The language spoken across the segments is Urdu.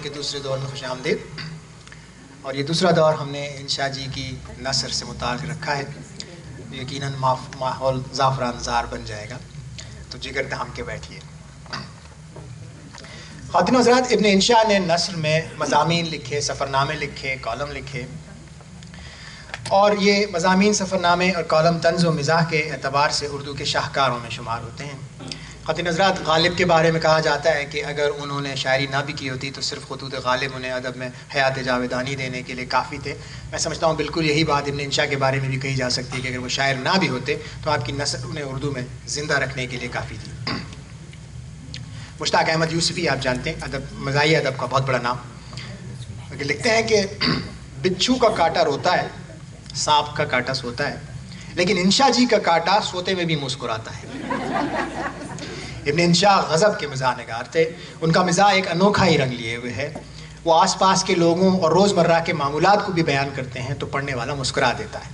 کے دوسرے دور میں خوش آمدید. اور یہ دوسرا دور ہم نے انشا جی کی نثر سے متعلق رکھا ہے. یقیناً ماحول زعفران زار بن جائے گا, تو جگر تھام کے بیٹھیے. خواتین و حضرات, ابن انشا نے نثر میں مضامین لکھے, سفرنامے لکھے, کالم لکھے, اور یہ مضامین, سفرنامے اور کالم طنز و مزاح کے اعتبار سے اردو کے شاہکاروں میں شمار ہوتے ہیں. خواتین حضرات, غالب کے بارے میں کہا جاتا ہے کہ اگر انہوں نے شاعری نہ بھی کی ہوتی تو صرف خطوط غالب انہیں ادب میں حیات جاویدانی دینے کے لیے کافی تھے. میں سمجھتا ہوں بالکل یہی بات ابن انشا کے بارے میں بھی کہی جا سکتی ہے کہ اگر وہ شاعر نہ بھی ہوتے تو آپ کی نثر انہیں اردو میں زندہ رکھنے کے لیے کافی تھی. مشتاق احمد یوسفی آپ جانتے ہیں, ادب مزاحیہ ادب کا بہت بڑا نام. لکھتے ہیں کہ بچھو کا کاٹا روتا ہے, سانپ کا کاٹا سوتا ہے, لیکن انشا جی کا کاٹا سوتے میں بھی مسکراتا ہے. ابن انشا غضب کے مزاح نگار تھے. ان کا مزاح ایک انوکھا ہی رنگ لیے ہوئے ہے. وہ آس پاس کے لوگوں اور روزمرہ کے معمولات کو بھی بیان کرتے ہیں تو پڑھنے والا مسکرا دیتا ہے.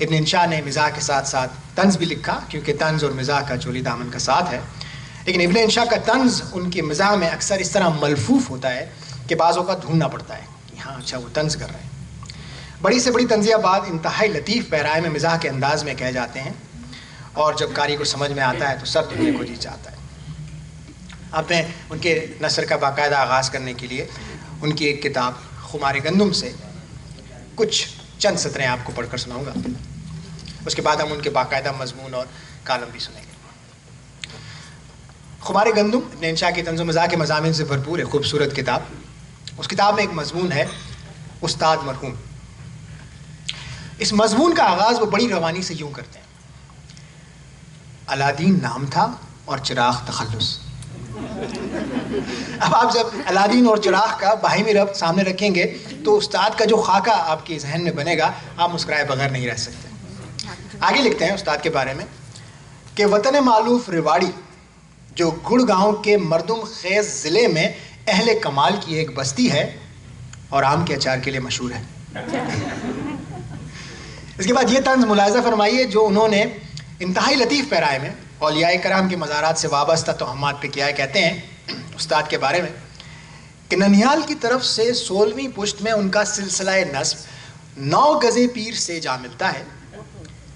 ابن انشا نے مزاح کے ساتھ ساتھ طنز بھی لکھا, کیونکہ طنز اور مزاح کا چولی دامن کا ساتھ ہے. لیکن ابن انشا کا طنز ان کی مزاح میں اکثر اس طرح ملفوف ہوتا ہے کہ بعضوں کا ڈھونڈنا پڑتا ہے کہ ہاں اچھا وہ طنز کر رہے ہیں. بڑی سے بڑی طنزیہ بات انتہائی لطیف پیرائے میں مزاح کے انداز میں کہے جاتے ہیں, اور جب قاری کو سمجھ میں آتا ہے تو سب دنیا کو جی چاہتا ہے. اب میں ان کے نثر کا باقاعدہ آغاز کرنے کے لیے ان کی ایک کتاب خمار گندم سے کچھ چند سطریں آپ کو پڑھ کر سناؤں گا. اس کے بعد ہم ان کے باقاعدہ مضمون اور کالم بھی سنیں گے. خمار گندم ابن انشا کی طنز و مزاح کے مضامین سے بھرپور ہے خوبصورت کتاب. اس کتاب میں ایک مضمون ہے استاد مرحوم. اس مضمون کا آغاز وہ بڑی روانی سے یوں کرتے ہیں: علادین نام تھا اور چراغ تخلص. اب آپ جب علادین اور چراغ کا باہمی ربط سامنے رکھیں گے تو استاد کا جو خاکہ آپ کے ذہن میں بنے گا, آپ مسکرائے بغیر نہیں رہ سکتے. آگے لکھتے ہیں استاد کے بارے میں کہ وطن معلوف ریواڑی جو گڑگاؤں کے مردم خیز ضلع میں اہل کمال کی ایک بستی ہے اور آم کے اچار کے لیے مشہور ہے. اس کے بعد یہ طنز ملاحظہ فرمائیے جو انہوں نے انتہائی لطیف پیرائے میں اولیاء کرام کے مزارات سے وابستہ توہمات پہ کیا ہے. کہتے ہیں استاد کے بارے میں کہ ننیال کی طرف سے 16ویں پشت میں ان کا سلسلہ نسب 9 گزے پیر سے جا ملتا ہے,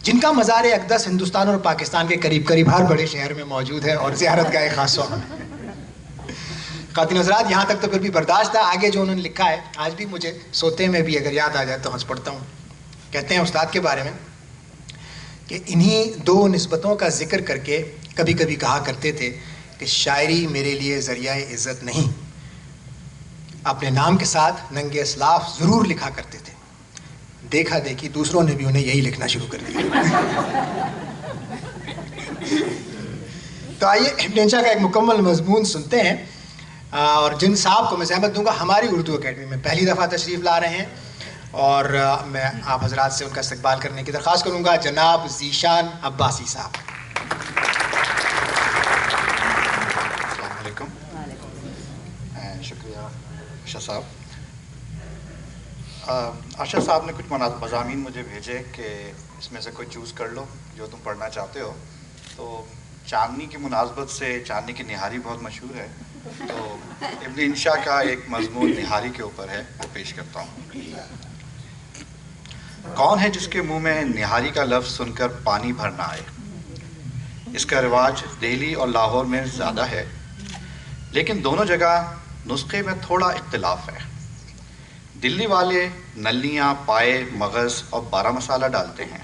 جن کا مزار اقدس ہندوستان اور پاکستان کے قریب قریب ہر بڑے شہر میں موجود ہے اور زیارت کا ایک خاص شوق ہے. خواتین حضرات, یہاں تک تو پھر بھی برداشت تھا. آگے جو انہوں نے لکھا ہے آج بھی مجھے سوتے میں بھی اگر یاد آ جائے تو ہنس پڑتا ہوں. کہتے ہیں استاد کے بارے میں کہ انہی 2 نسبتوں کا ذکر کر کے کبھی کبھی کہا کرتے تھے کہ شاعری میرے لیے ذریعہ عزت نہیں. اپنے نام کے ساتھ ننگ اسلاف ضرور لکھا کرتے تھے. دیکھا دیکھی دوسروں نے بھی انہیں یہی لکھنا شروع کر دیا. تو آئیے ابن انشا کا ایک مکمل مضمون سنتے ہیں. اور جن صاحب کو میں زحمت دوں گا ہماری اردو اکیڈمی میں پہلی دفعہ تشریف لا رہے ہیں, اور میں آپ حضرات سے ان کا استقبال کرنے کی درخواست کروں گا, جناب ذیشان عباسی صاحب. السلام علیکم. شکریہ ارشد صاحب. ارشد صاحب نے کچھ مضامین مجھے بھیجے کہ اس میں سے کوئی چوز کر لو جو تم پڑھنا چاہتے ہو. تو چاندنی کی مناسبت سے چاندنی کی نہاری بہت مشہور ہے, تو ابن انشا کا ایک مضمون نہاری کے اوپر ہے, وہ پیش کرتا ہوں. کون ہے جس کے منہ میں نہاری کا لفظ سن کر پانی بھر نہ آئے. اس کا رواج دہلی اور لاہور میں زیادہ ہے, لیکن دونوں جگہ نسخے میں تھوڑا اختلاف ہے. دلی والے نلیاں, پائے, مغز اور بارہ مسالہ ڈالتے ہیں,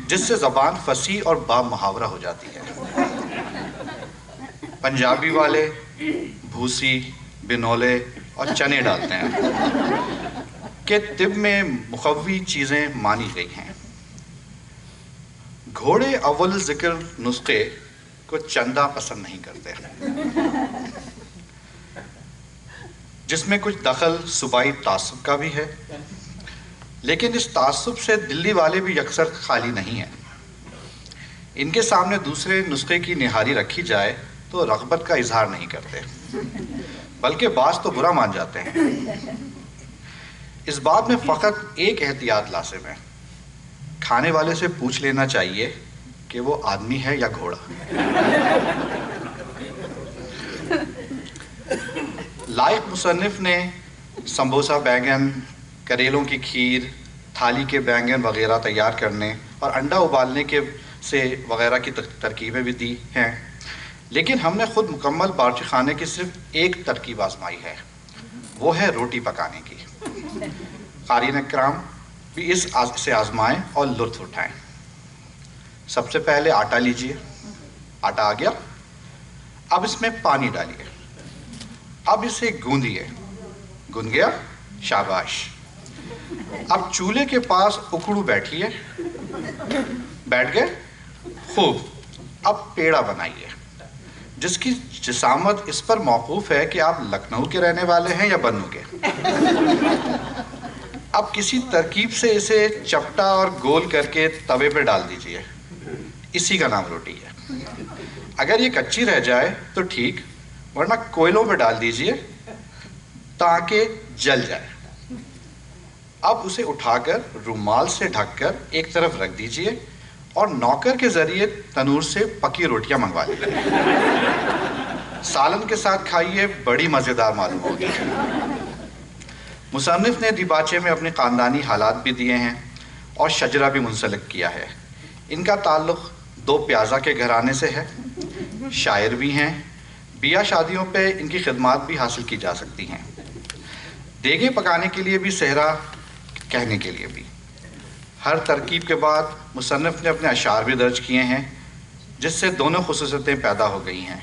جس سے زبان فصیح اور با محاورہ ہو جاتی ہے. پنجابی والے بھوسی, بنولے اور چنے ڈالتے ہیں کہ طب میں مقوی چیزیں مانی گئی ہیں. گھوڑے اول ذکر نسخے کو چندہ پسند نہیں کرتے, جس میں کچھ دخل صوبائی تعصب کا بھی ہے, لیکن اس تعصب سے دلی والے بھی یکسر خالی نہیں ہیں. ان کے سامنے دوسرے نسخے کی نہاری رکھی جائے تو رغبت کا اظہار نہیں کرتے, بلکہ بعض تو برا مان جاتے ہیں. اس بات میں فقط ایک احتیاط لازم ہے, کھانے والے سے پوچھ لینا چاہیے کہ وہ آدمی ہے یا گھوڑا. لائق مصنف نے سمبوسا بیگن، کریلوں کی کھیر، تھالی کے بیگن وغیرہ تیار کرنے اور انڈا ابالنے کے سے وغیرہ کی ترکیبیں بھی دی ہیں، لیکن ہم نے خود مکمل باورچی خانے کی صرف ایک ترکیب آزمائی ہے، وہ ہے روٹی پکانے کی۔ قارئین اکرام بھی اس سے آزمائیں اور لطف اٹھائیں۔ سب سے پہلے آٹا لیجئے، آٹا آ گیا، اب اس میں پانی ڈالیے، اب اسے گوندیے، گوند گیا، شاباش۔ اب چولہے کے پاس اکڑو بیٹھیے، بیٹھ گئے، خوب۔ اب پیڑا بنائیے جس کی جسامت اس پر موقوف ہے کہ آپ لکھنؤ کے رہنے والے ہیں یا بنو کے۔ اب کسی ترکیب سے اسے چپٹا اور گول کر کے توے پہ ڈال دیجئے، اسی کا نام روٹی ہے۔ اگر یہ کچی رہ جائے تو ٹھیک، ورنہ کوئلوں پہ ڈال دیجئے تاکہ جل جائے۔ اب اسے اٹھا کر رومال سے ڈھک کر ایک طرف رکھ دیجئے اور نوکر کے ذریعے تنور سے پکی روٹیاں منگوا لیجئے۔ سالن کے ساتھ کھائیے، بڑی مزیدار معلوم ہوگی۔ مصنف نے دیباچے میں اپنے خاندانی حالات بھی دیے ہیں اور شجرہ بھی منسلک کیا ہے۔ ان کا تعلق دو پیازا کے گھرانے سے ہے، شاعر بھی ہیں، بیاہ شادیوں پہ ان کی خدمات بھی حاصل کی جا سکتی ہیں، دیگیں پکانے کے لیے بھی، صحرا کہنے کے لیے بھی۔ ہر ترکیب کے بعد مصنف نے اپنے اشعار بھی درج کیے ہیں، جس سے دونوں خصوصیتیں پیدا ہو گئی ہیں،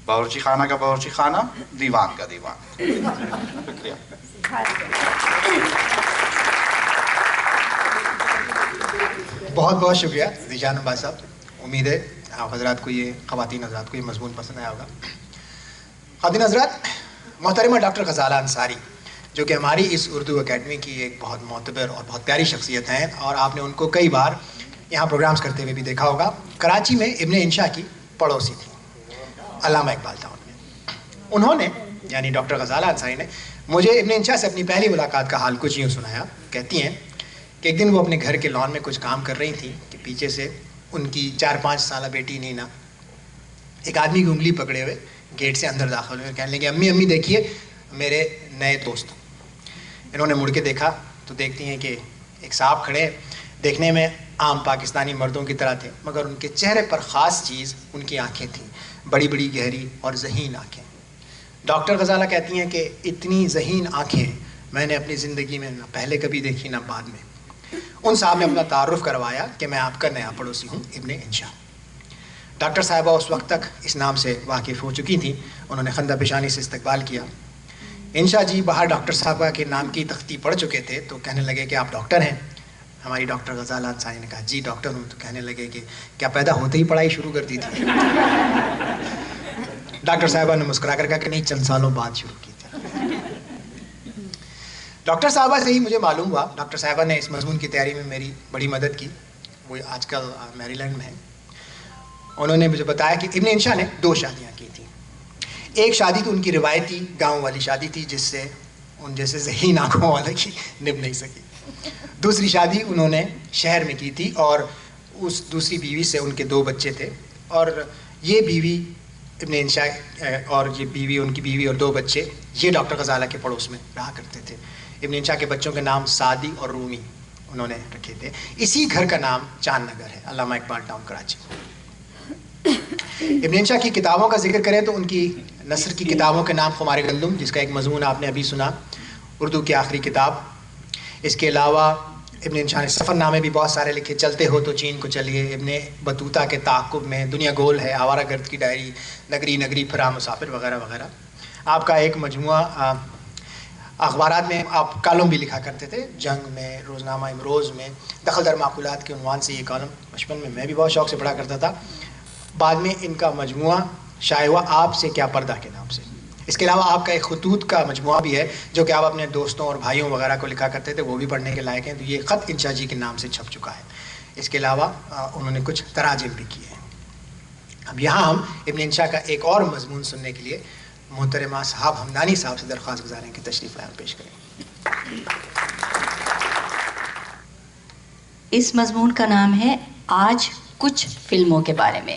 باورچی خانہ کا باورچی خانہ، دیوان کا دیوان۔ شکریہ۔ بہت بہت شکریہ ذیشان عباس صاحب۔ امید ہے آپ حضرات کو یہ، خواتین حضرات کو یہ مضمون پسند آیا ہوگا۔ خواتین حضرات، محترمہ ڈاکٹر غزالہ انصاری جو کہ ہماری اس اردو اکیڈمی کی ایک بہت معتبر اور بہت پیاری شخصیت ہیں، اور آپ نے ان کو کئی بار یہاں پروگرامز کرتے ہوئے بھی دیکھا ہوگا، کراچی میں ابن انشا کی پڑوسی تھی، علامہ اقبال ٹاؤن میں۔ انہوں نے، یعنی ڈاکٹر غزالہ انصاری نے، مجھے ابن انشا سے اپنی پہلی ملاقات کا حال کچھ یوں سنایا۔ کہتی ہیں کہ ایک دن وہ اپنے گھر کے لان میں کچھ کام کر رہی تھیں کہ پیچھے سے ان کی 4-5 سالہ بیٹی نینا ایک آدمی کی انگلی پکڑے ہوئے گیٹ سے اندر داخل ہوئے، کہنے لگے امی امی دیکھیے میرے نئے دوست۔ انہوں نے مڑ کے دیکھا تو دیکھتی ہیں کہ ایک صاحب کھڑے، دیکھنے میں عام پاکستانی مردوں کی طرح تھے، مگر ان کے چہرے پر خاص چیز ان کی آنکھیں تھیں، بڑی بڑی گہری اور ذہین آنکھیں۔ ڈاکٹر غزالہ کہتی ہیں کہ اتنی ذہین آنکھیں میں نے اپنی زندگی میں نہ پہلے کبھی دیکھی نہ بعد میں۔ ان صاحب نے اپنا تعارف کروایا کہ میں آپ کا نیا پڑوسی ہوں، ابن انشا۔ ڈاکٹر صاحبہ اس وقت تک اس نام سے واقف ہو چکی تھیں، انہوں نے خندہ پیشانی سے استقبال کیا۔ انشا جی باہر ڈاکٹر صاحبہ کے نام کی تختی پڑھ چکے تھے تو کہنے لگے کہ آپ ڈاکٹر ہیں؟ ہماری ڈاکٹر غزالہ انصاری نے کہا جی ڈاکٹر ہوں۔ تو کہنے لگے کہ کیا پیدا ہوتے ہی پڑھائی شروع کر دی تھی؟ ڈاکٹر صاحبہ نے مسکرا کر کہا کہ نہیں، چند سالوں بعد شروع کی تھی۔ ڈاکٹر صاحبہ سے ہی مجھے معلوم ہوا، ڈاکٹر صاحبہ نے اس مضمون کی تیاری میں میری بڑی مدد کی، وہ آج کل میری لینڈ میں ہیں۔ انہوں نے مجھے بتایا کہ ابن انشا نے 2 شادیاں کی تھیں۔ ایک شادی تو ان کی روایتی گاؤں والی شادی تھی جس سے ان جیسے ذہین آنکھوں والے کی نبھ نہیں سکی۔ دوسری شادی انہوں نے شہر میں کی تھی اور اس دوسری بیوی سے ان کے 2 بچے تھے، اور یہ بیوی ابن انشا اور یہ بیوی، ان کی بیوی اور 2 بچے، یہ ڈاکٹر غزالہ کے پڑوس میں رہا کرتے تھے۔ ابن انشا کے بچوں کے نام سعدی اور رومی انہوں نے رکھے تھے۔ اسی گھر کا نام چاند نگر ہے، علامہ اقبال ٹاؤن کراچی۔ ابن انشا کی کتابوں کا ذکر کریں تو ان کی نثر کی کتابوں کے نام خمار گندم، جس کا ایک مضمون آپ نے ابھی سنا، اردو کی آخری کتاب۔ اس کے علاوہ ابن انشا نے سفر نامے بھی بہت سارے لکھے، چلتے ہو تو چین کو چلیے، ابن بطوطہ کے تعاقب میں، دنیا گول ہے، آوارہ گرد کی ڈائری، نگری نگری پھرا مسافر وغیرہ وغیرہ۔ آپ کا ایک مجموعہ اخبارات میں آپ کالم بھی لکھا کرتے تھے، جنگ میں، روزنامہ امروز میں، دخل در معقولات کے عنوان سے یہ کالم بچپن میں بھی بہت شوق سے پڑھا کرتا تھا۔ بعد میں ان کا مجموعہ شائع ہوا آپ سے کیا پردہ کے نام سے۔ اس کے علاوہ آپ کا ایک خطوط کا مجموعہ بھی ہے جو کہ آپ اپنے دوستوں اور بھائیوں وغیرہ کو لکھا کرتے تھے، وہ بھی پڑھنے کے لائق ہیں، تو یہ خط انشا جی کے نام سے چھپ چکا ہے۔ اس کے علاوہ انہوں نے کچھ تراجم بھی کیے ہیں۔ اب یہاں ہم ابن انشا کا ایک اور مضمون سننے کے لیے محترمہ صاحب ہمدانی صاحب سے درخواست گزاریں کہ تشریف لائیں، پیش کریں۔ اس مضمون کا نام ہے آج کچھ فلموں کے بارے میں۔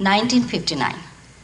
1959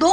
2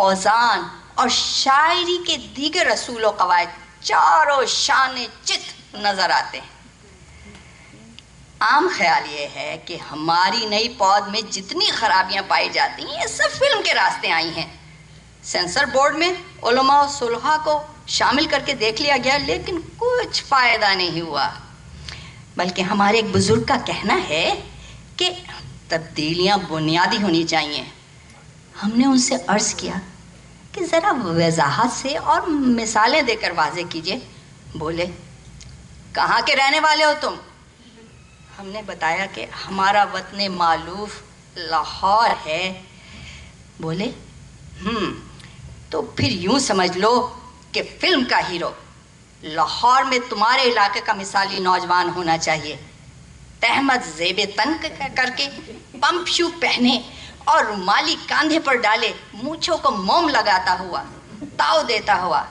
اوزان اور شاعری کے دیگر اصول و قواعد چاروں شان چت نظر آتے ہیں۔ عام خیال یہ ہے کہ ہماری نئی پود میں جتنی خرابیاں پائی جاتی ہیں یہ سب فلم کے راستے آئی ہیں۔ سینسر بورڈ میں علماء و صلحاء کو شامل کر کے دیکھ لیا گیا لیکن کچھ فائدہ نہیں ہوا، بلکہ ہمارے ایک بزرگ کا کہنا ہے کہ تبدیلیاں بنیادی ہونی چاہیے۔ ہم نے ان سے عرض کیا کہ ذرا وضاحت سے اور مثالیں دے کر واضح کیجئے۔ بولے کہاں کے رہنے والے ہو تم؟ ہم نے بتایا کہ ہمارا وطن مالوف لاہور ہے۔ بولے تو پھر یوں سمجھ لو کہ فلم کا ہیرو لاہور میں تمہارے علاقے کا مثالی نوجوان ہونا چاہیے، تہمت زیب تن کر کے، پمپ شو پہنے اور رومالی کاندھے پر ڈالے، مونچھوں کو موم لگاتا ہوا، تاؤ دیتا ہوا۔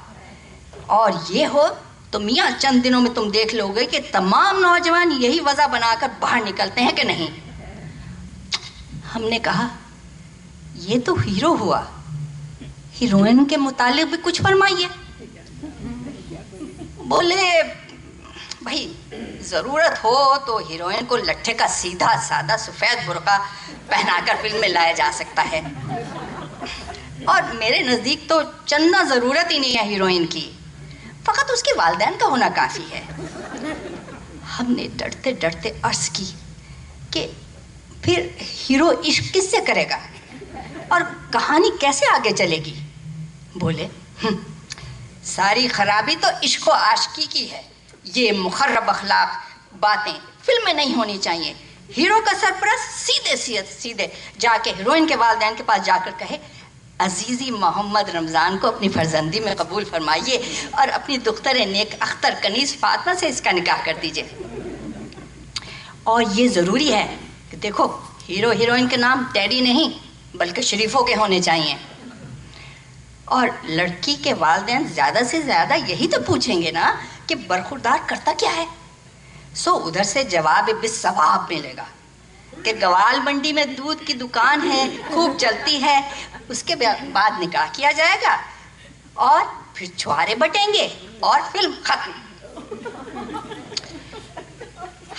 اور یہ ہو تو میاں چند دنوں میں تم دیکھ لو گے کہ تمام نوجوان یہی وضع بنا کر باہر نکلتے ہیں کہ نہیں۔ ہم نے کہا یہ تو ہیرو ہوا، ہیروئن کے متعلق بھی کچھ فرمائیے۔ بولے بھائی ضرورت ہو تو ہیروئن کو لٹھے کا سیدھا سادہ سفید برقع پہنا کر فلم میں لایا جا سکتا ہے، اور میرے نزدیک تو چندہ ضرورت ہی نہیں ہے ہیروئن کی، فقط اس کے والدین کا ہونا کافی ہے۔ ہم نے ڈرتے ڈرتے عرض کی کہ پھر ہیرو عشق کس سے کرے گا اور کہانی کیسے آگے چلے گی؟ بولے ساری خرابی تو عشق و عاشقی کی ہے، یہ مخرب اخلاق باتیں فلم میں نہیں ہونی چاہیے۔ ہیرو کا سرپرست سیدھے جا کے ہیروئن کے والدین کے پاس جا کر کہے عزیزی محمد رمضان کو اپنی فرزندی میں قبول فرمائیے اور اپنی دختر نیک اختر کنیز فاطمہ سے اس کا نکاح کر دیجئے۔ اور یہ ضروری ہے کہ دیکھو ہیرو ہیروئن کے نام ٹیڈی نہیں بلکہ شریفوں کے ہونے چاہیے، اور لڑکی کے والدین زیادہ سے زیادہ یہی تو پوچھیں گے نا کہ برخوردار کرتا کیا ہے، سو ادھر سے جواب بالثواب ملے گا کہ گوال منڈی میں دودھ کی دکان ہے، خوب چلتی ہے، اس کے بعد نکاح کیا جائے گا اور پھر چھوارے بٹیں گے اور فلم ختم۔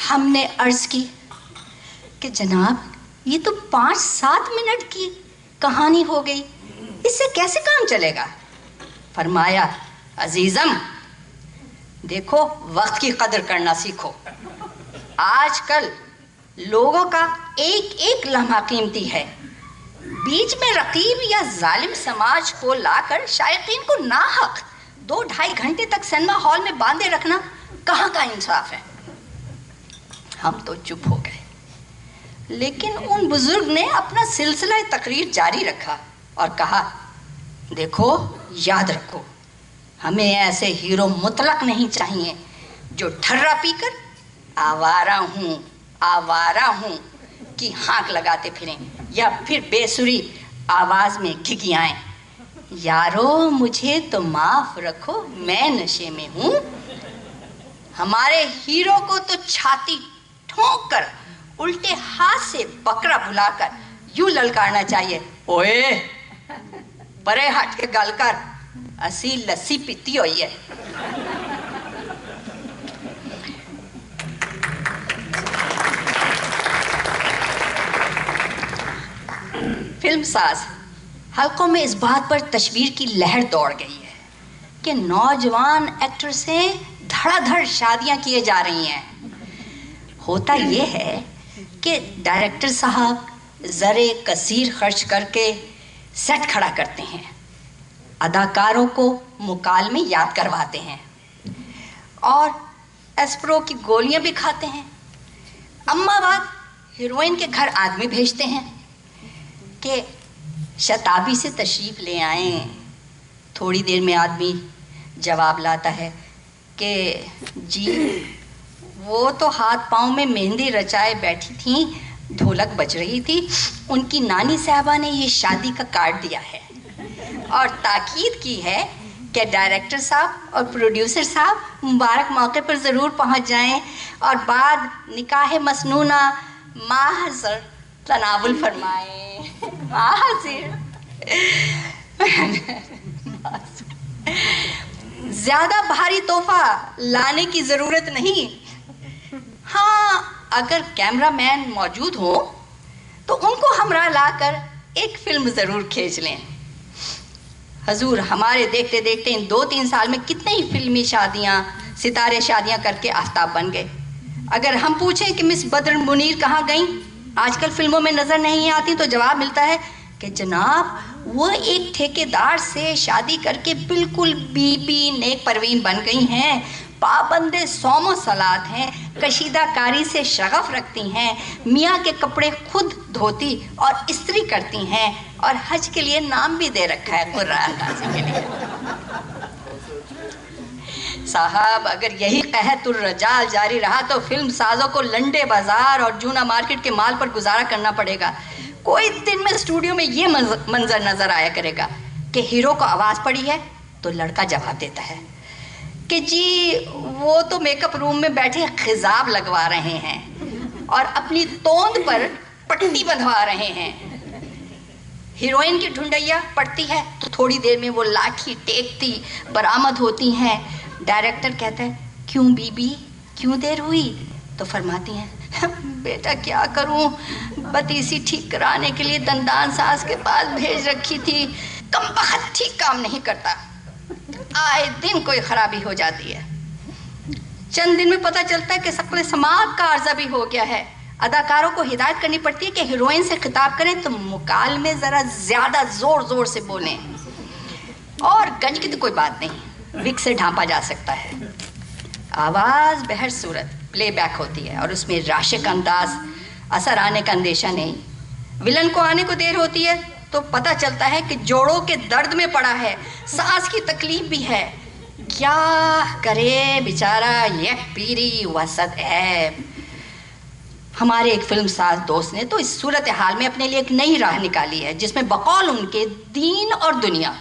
ہم نے عرض کی کہ جناب یہ تو 5-7 منٹ کی کہانی ہو گئی، اس سے کیسے کام چلے گا؟ فرمایا عزیزم دیکھو وقت کی قدر کرنا سیکھو، آج کل لوگوں کا ایک ایک لمحہ قیمتی ہے، بیچ میں رقیب یا ظالم سماج کو لا کر شائقین کو ناحق 2-2.5 گھنٹے تک سینما ہال میں باندھے رکھنا کہاں کا انصاف ہے؟ ہم تو چپ ہو گئے، لیکن ان بزرگ نے اپنا سلسلہ تقریر جاری رکھا اور کہا دیکھو یاد رکھو ہمیں ایسے ہیرو مطلق نہیں چاہیے جو ٹھرا پی کر آوارہ ہوں کی ہانک لگاتے پھریں یا پھر بے سری آواز میں گھگیائیں، یارو مجھے تو معاف رکھو میں نشے میں ہوں۔ ہمارے ہیرو کو تو چھاتی ٹھونک کر الٹے ہاتھ سے بکرا بھلا کر یوں للکارنا چاہیے اوئے پرے ہٹ کے گل کر اسی لسی پیتی ہوئی ہے۔ فلم ساز حلقوں میں اس بات پر تشویر کی لہر دوڑ گئی ہے کہ نوجوان ایکٹر سے دھڑا دھڑ شادیاں کیے جا رہی ہیں۔ ہوتا یہ ہے کہ ڈائریکٹر صاحب زرے کثیر خرچ کر کے سیٹ کھڑا کرتے ہیں، اداکاروں کو مکالمے یاد کرواتے ہیں اور ایسپرو کی گولیاں بھی کھاتے ہیں، اما بعد ہیروئن کے گھر آدمی بھیجتے ہیں کہ شتابی سے تشریف لے آئیں۔ تھوڑی دیر میں آدمی جواب لاتا ہے کہ جی وہ تو ہاتھ پاؤں میں مہندی رچائے بیٹھی تھیں، ڈھولک بج رہی تھی، ان کی نانی صاحبہ نے یہ شادی کا کارڈ دیا ہے اور تاکید کی ہے کہ ڈائریکٹر صاحب اور پروڈیوسر صاحب مبارک موقع پر ضرور پہنچ جائیں اور بعد نکاح مسنونہ ماحضر تناول فرمائیں۔ ماحضر زیادہ بھاری تحفہ لانے کی ضرورت نہیں. ہاں اگر کیمرہ مین موجود ہو تو ان کو ہمراہ لا کر ایک فلم ضرور کھینچ لیں. حضور ہمارے دیکھتے دیکھتے ان 2-3 سال میں کتنے ہی فلمی شادیاں، ستارے شادیاں کر کے آفتاب بن گئے. اگر ہم پوچھیں کہ مس بدر منیر کہاں گئیں، آج کل فلموں میں نظر نہیں آتی، تو جواب ملتا ہے کہ جناب وہ ایک ٹھیکیدار سے شادی کر کے بالکل بی بی نیک پروین بن گئی ہیں، پابند صوم و صلات ہیں، کشیدہ کاری سے شغف رکھتی ہیں، میاں کے کپڑے خود دھوتی اور استری کرتی ہیں، اور حج کے لیے نام بھی دے رکھا ہے قرہ قاضی کے لیے. صاحب اگر یہی قحط الرجال جاری رہا تو فلم سازوں کو لنڈے بازار اور جونا مارکیٹ کے مال پر گزارا کرنا پڑے گا. کوئی دن میں اسٹوڈیو میں یہ منظر نظر آیا کرے گا کہ ہیرو کو آواز پڑی ہے تو لڑکا جواب دیتا ہے کہ جی وہ تو میک اپ روم میں بیٹھے خضاب لگوا رہے ہیں اور اپنی توند پر پٹی بندھوا رہے ہیں. ہیروئن کی ڈھونڈیا پڑتی ہے تو تھوڑی دیر میں وہ لاٹھی ٹیکتی برآمد ہوتی ہیں. ڈائریکٹر کہتا ہے کیوں بی بی کیوں دیر ہوئی؟ تو فرماتی ہیں بیٹا کیا کروں، بتیسی ٹھیک کرانے کے لیے دندان ساز کے پاس بھیج رکھی تھی، کم بخت ٹھیک کام نہیں کرتا، آئے دن کوئی خرابی ہو جاتی ہے. چند دن میں پتہ چلتا ہے کہ شکل سماعت کا عرضہ بھی ہو گیا ہے. اداکاروں کو ہدایت کرنی پڑتی ہے کہ ہیروئن سے خطاب کریں تو مکالمے ذرا زیادہ زور زور سے بولیں، اور گنج کی تو کوئی بات نہیں، وگ سے ڈھانپا جا سکتا ہے. آواز بہر صورت پلے بیک ہوتی ہے اور اس میں راشق انداز، اثر آنے کا اندیشہ نہیں. ولن کو آنے کو دیر ہوتی ہے تو پتہ چلتا ہے کہ جوڑوں کے درد میں پڑا ہے، سانس کی تکلیف بھی ہے. کیا کرے بیچارہ یک پیری وسط ہے. ہمارے ایک فلم ساز دوست نے تو اس صورتحال میں اپنے لیے ایک نئی راہ نکالی ہے جس میں بقول ان کے دین اور دنیا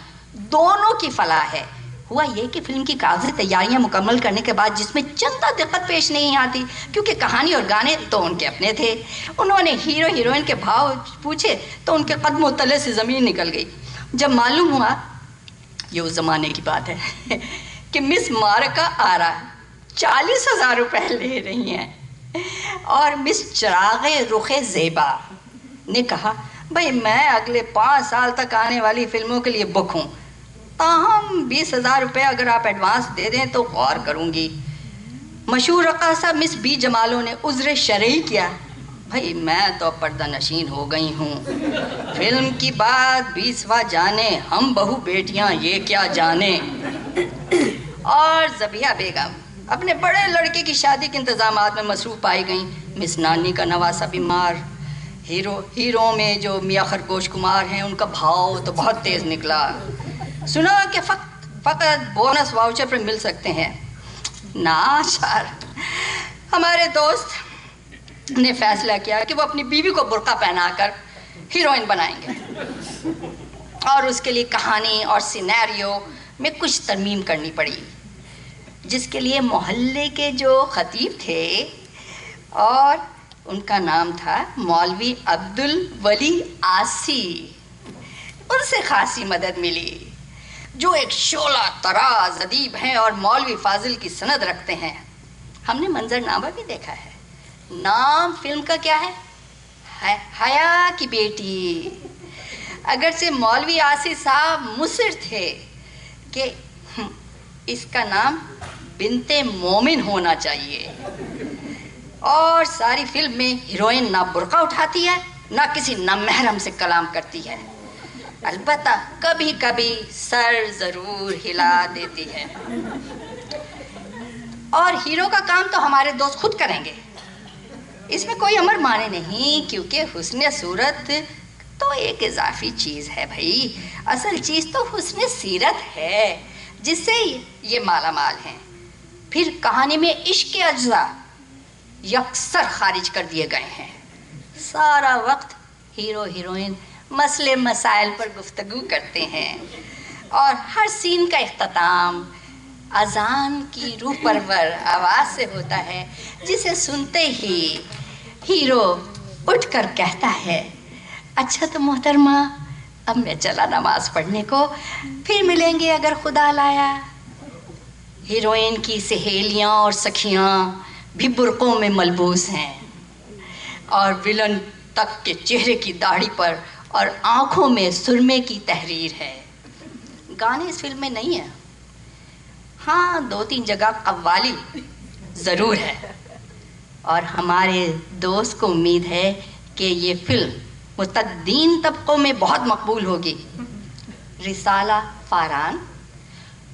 دونوں کی فلاح ہے. ہوا یہ کہ فلم کی کاغذی تیاریاں مکمل کرنے کے بعد جس میں چندہ دقت پیش نہیں آتی کیونکہ کہانی اور گانے تو ان کے اپنے تھے، انہوں نے ہیرو ہیروئن کے بھاؤ پوچھے تو ان کے قدموں تلے سے زمین نکل گئی. جب معلوم ہوا، یہ اس زمانے کی بات ہے، کہ مس مارکا آرا 40,000 روپے لے رہی ہیں اور مس چراغ رخ زیبا نے کہا بھائی میں اگلے 5 سال تک آنے والی فلموں کے لیے بک ہوں، تاہم 20,000 روپے اگر آپ ایڈوانس دے دیں تو غور کروں گی. مشہور رقاصہ مس بی جمالوں نے عذر شرعی کیا، بھائی میں تو پردہ نشین ہو گئی ہوں، فلم کی بات 20واں جانے، ہم بہو بیٹیاں یہ کیا جانے. اور زبیہ بیگم اپنے بڑے لڑکے کی شادی کے انتظامات میں مصروف پائی گئیں. مس نانی کا نواسا بیمار. ہیرو میں جو میاں خرگوش کمار ہیں ان کا بھاؤ تو بہت تیز نکلا. سنا کہ فقط بونس واؤچر پر مل سکتے ہیں. ناچار ہمارے دوست نے فیصلہ کیا کہ وہ اپنی بیوی کو برقع پہنا کر ہیروئن بنائیں گے، اور اس کے لیے کہانی اور سینیریو میں کچھ ترمیم کرنی پڑی، جس کے لیے محلے کے جو خطیب تھے اور ان کا نام تھا مولوی عبدالولی آسی، ان سے خاصی مدد ملی، جو ایک شعلہ طراز ادیب ہیں اور مولوی فاضل کی سند رکھتے ہیں. ہم نے منظر نامہ بھی دیکھا ہے. نام فلم کا کیا ہے؟ حیا کی بیٹی. اگرچہ مولوی آسی صاحب مصر تھے کہ اس کا نام بنت مومن ہونا چاہیے، اور ساری فلم میں ہیروئن نہ برقع اٹھاتی ہے نہ کسی نامحرم سے کلام کرتی ہے، البتہ کبھی کبھی سر ضرور ہلا دیتی ہے. اور ہیرو کا کام تو ہمارے دوست خود کریں گے، اس میں کوئی امر مانے نہیں، کیونکہ حسن صورت تو ایک اضافی چیز ہے بھائی، اصل چیز تو حسن سیرت ہے جس سے یہ مالا مال ہیں. پھر کہانی میں عشق کے اجزاء یکسر خارج کر دیے گئے ہیں. سارا وقت ہیرو ہیروئن مسئلے مسائل پر گفتگو کرتے ہیں، اور ہر سین کا اختتام اذان کی روح پرور آواز سے ہوتا ہے، جسے سنتے ہی ہیرو اٹھ کر کہتا ہے اچھا تو محترمہ اب میں چلا نماز پڑھنے کو، پھر ملیں گے اگر خدا لایا۔ ہیروئن کی سہیلیاں اور سکھیاں بھی برقعوں میں ملبوس ہیں، اور ولن تک کے چہرے کی داڑھی پر اور آنکھوں میں سرمے کی تحریر ہے۔ گانے اس فلم میں نہیں ہیں، ہاں 2-3 جگہ قوالی ضرور ہے، اور ہمارے دوست کو امید ہے کہ یہ فلم متدین طبقوں میں بہت مقبول ہوگی۔ رسالہ فاران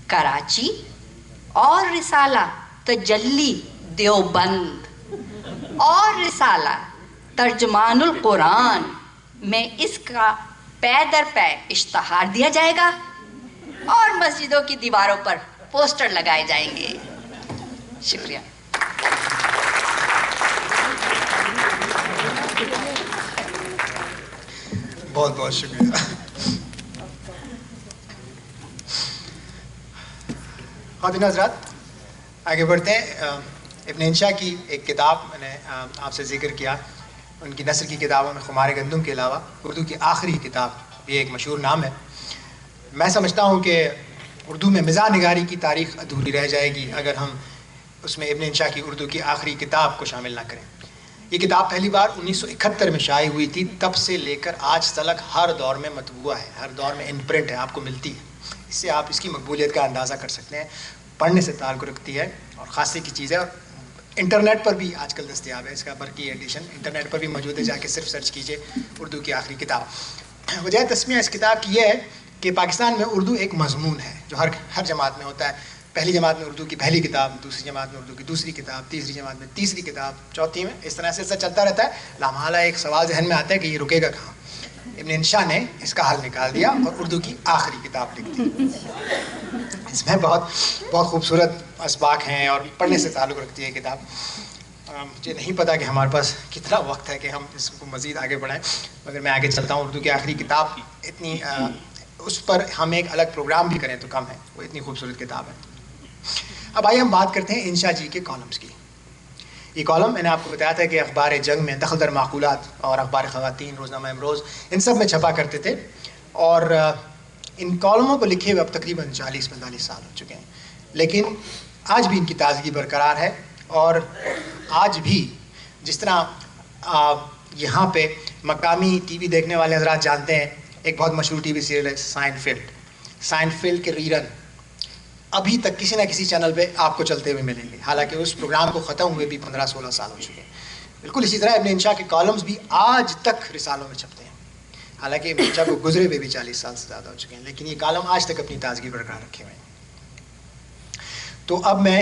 کراچی اور رسالہ تجلی دیوبند اور رسالہ ترجمان القرآن میں اس کا پے در پے اشتہار دیا جائے گا، اور مسجدوں کی دیواروں پر پوسٹر لگائے جائیں گے۔ شکریہ۔ بہت بہت شکریہ۔ خواتین حضرات، آگے بڑھتے ہیں۔ ابن انشا کی ایک کتاب میں نے آپ سے ذکر کیا، ان کی نثر کی کتابوں میں خمار گندم کے علاوہ اردو کی آخری کتاب، یہ ایک مشہور نام ہے۔ میں سمجھتا ہوں کہ اردو میں مزاح نگاری کی تاریخ ادھوری رہ جائے گی اگر ہم اس میں ابن انشا کی اردو کی آخری کتاب کو شامل نہ کریں۔ یہ کتاب پہلی بار 1971 میں شائع ہوئی تھی، تب سے لے کر آج تک ہر دور میں مطبوعہ ہے، ہر دور میں ان پرنٹ ہے، آپ کو ملتی ہے۔ اس سے آپ اس کی مقبولیت کا اندازہ کر سکتے ہیں، پڑھنے سے تعلق رکھتی ہے اور خاصے کی چیز ہے، اور انٹرنیٹ پر بھی آج کل دستیاب ہے، اس کا برقی ایڈیشن انٹرنیٹ پر بھی موجود ہے، جا کے صرف سرچ کیجئے اردو کی آخری کتاب۔ وجہ تسمیہ اس کتاب کی یہ ہے کہ پاکستان میں اردو ایک مضمون ہے جو ہر جماعت میں ہوتا ہے۔ پہلی جماعت میں اردو کی پہلی کتاب، دوسری جماعت میں اردو کی دوسری کتاب، تیسری جماعت میں تیسری کتاب، چوتھی میں، اس طرح سے چلتا رہتا ہے۔ لامحالہ ایک سوال ذہن میں آتا ہے کہ یہ رکے گا کہاں؟ ابن انشا نے اس کا حل نکال دیا اور اردو کی آخری کتاب لکھ دی۔ اس میں بہت بہت خوبصورت اسباق ہیں اور پڑھنے سے تعلق رکھتی ہے کتاب۔ مجھے نہیں پتا کہ ہمارے پاس کتنا وقت ہے کہ ہم اس کو مزید آگے بڑھائیں، مگر میں آگے چلتا ہوں۔ اردو کی آخری کتاب اتنی اس پر ہم ایک الگ پروگرام بھی کریں تو کم ہے، وہ اتنی خوبصورت کتاب ہے۔ اب آئیے ہم بات کرتے ہیں انشا جی کے کالمز کی۔ یہ کالم میں نے آپ کو بتایا تھا کہ اخبار جنگ میں دخل در معقولات اور اخبار خواتین، روزنامہ امروز، ان سب میں چھپا کرتے تھے، اور ان کالموں کو لکھے ہوئے اب تقریباً 40-45 سال ہو چکے ہیں، لیکن آج بھی ان کی تازگی برقرار ہے۔ اور آج بھی جس طرح یہاں پہ مقامی ٹی وی دیکھنے والے حضرات جانتے ہیں، ایک بہت مشہور ٹی وی سیریل ہے سائنفیلڈ کے ریرن ابھی تک کسی نہ کسی چینل پہ آپ کو چلتے ہوئے ملیں گے، حالانکہ اس پروگرام کو ختم ہوئے بھی 15-16 سال ہو چکے ہیں۔ بالکل اسی طرح ابن انشا کے کالمز بھی آج تک رسالوں میں چھپتے ہیں، حالانکہ ابن انشا کو گزرے ہوئے بھی 40 سال سے زیادہ ہو چکے ہیں، لیکن یہ کالم آج تک اپنی تازگی برقرار رکھے ہوئے ہیں۔ تو اب میں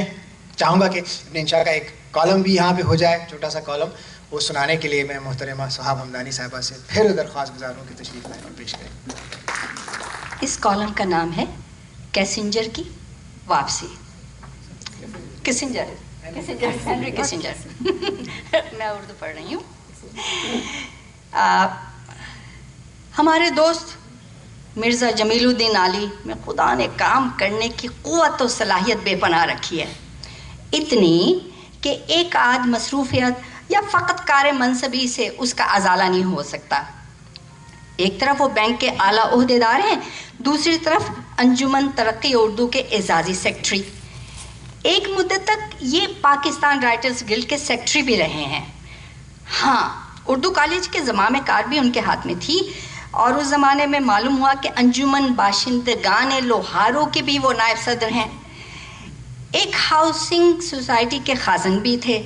چاہوں گا کہ ابن انشا کا ایک کالم بھی یہاں پہ ہو جائے، چھوٹا سا کالم، وہ سنانے کے لیے میں محترمہ صحاب حمدانی صاحبہ سے پھر درخواست گزار ہوں کہ تشریف لائیں اور پیش کریں۔ اس کالم کا نام ہے کیسنجر کی واپسی۔ ہنری کیسنجر میں اردو پڑھ رہی ہوں۔ ہمارے دوست مرزا جمیل الدین علی میں خدا نے کام کرنے کی قوت و صلاحیت بے پناہ رکھی ہے، اتنی کہ ایک آدھ مصروفیت یا فقط کار منصبی سے اس کا ازالہ نہیں ہو سکتا۔ ایک طرف وہ بینک کے اعلیٰ عہدیدار ہیں، دوسری طرف انجمن ترقی اردو کے اعزازی سیکٹری، ایک مدت تک یہ پاکستان رائٹرز گلڈ کے سیکٹری بھی رہے ہیں۔ ہاں، اردو کالج کے زمام کار بھی ان کے ہاتھ میں تھی، اور اس زمانے میں معلوم ہوا کہ انجمن باشندگان لوہاروں کے بھی وہ نائب صدر ہیں، ایک ہاؤسنگ سوسائٹی کے خازن بھی تھے۔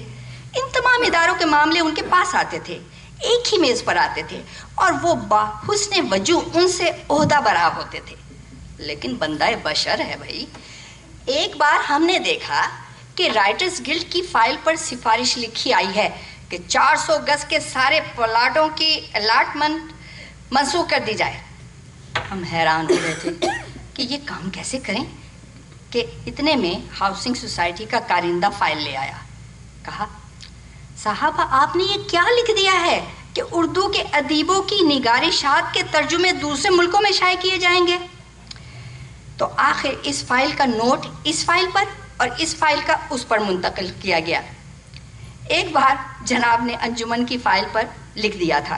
ان تمام اداروں کے معاملے ان کے پاس آتے تھے، ایک ہی میز پر آتے تھے، اور وہ باحسن وجوہ ان سے عہدہ برآ ہوتے تھے۔ لیکن بندہ بشر ہے بھائی۔ ایک بار ہم نے دیکھا کہ رائٹرز گلڈ کی فائل پر سفارش لکھی آئی ہے کہ 400 گز کے سارے پلاٹوں کی الاٹمنٹ منسوخ کر دی جائے۔ ہم حیران ہو رہے تھے کہ یہ کام کیسے کریں، کہ اتنے میں ہاؤسنگ سوسائٹی کا کارندہ فائل لے آیا، کہا صاحب آپ نے یہ کیا لکھ دیا ہے کہ اردو کے ادیبوں کی نگارشات کے ترجمے دوسرے ملکوں میں شائع کیے جائیں گے؟ تو آخر اس فائل کا نوٹ اس فائل پر اور اس فائل کا اس پر منتقل کیا گیا۔ ایک بار جناب نے انجمن کی فائل پر لکھ دیا تھا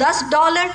$10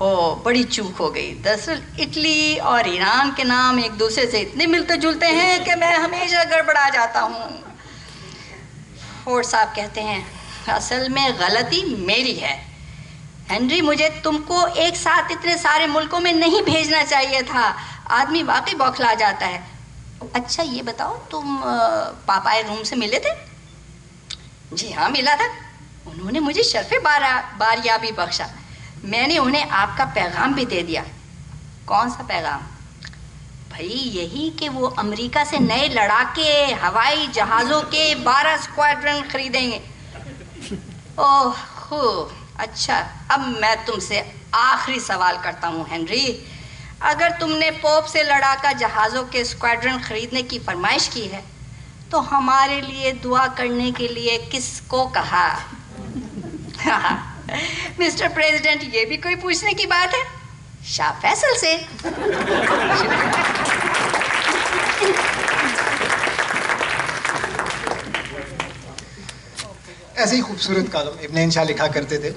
ہو بڑی چوک ہو گئی. دراصل اٹلی اور ایران کے نام ایک دوسرے سے اتنے ملتے جلتے ہیں کہ میں ہمیشہ گڑبڑا جاتا ہوں. فورڈ صاحب کہتے ہیں اصل میں غلطی میری ہے ہنری, مجھے تم کو ایک ساتھ اتنے سارے ملکوں میں نہیں بھیجنا چاہیے تھا. آدمی واقعی بوکھلا جاتا ہے. اچھا یہ بتاؤ تم پاپائے روم سے ملے تھے؟ جی ہاں ملا تھا. انہوں نے مجھے شرف باریابی بخشا. میں نے انہیں آپ کا پیغام بھی دے دیا. کون سا پیغام؟ بھائی یہی کہ وہ امریکہ سے نئے لڑاکے ہوائی جہازوں کے 12 اسکواڈرن خریدیں گے. اوہ اچھا, اب میں تم سے آخری سوال کرتا ہوں ہنری, اگر تم نے پوپ سے لڑاکا جہازوں کے اسکواڈرن خریدنے کی فرمائش کی ہے تو ہمارے لیے دعا کرنے کے لیے کس کو کہا؟ مسٹر پریزیڈنٹ, یہ بھی کوئی پوچھنے کی بات ہے؟ شاہ فیصل سے. ایسے ہی خوبصورت کالم ابن انشا لکھا کرتے تھے.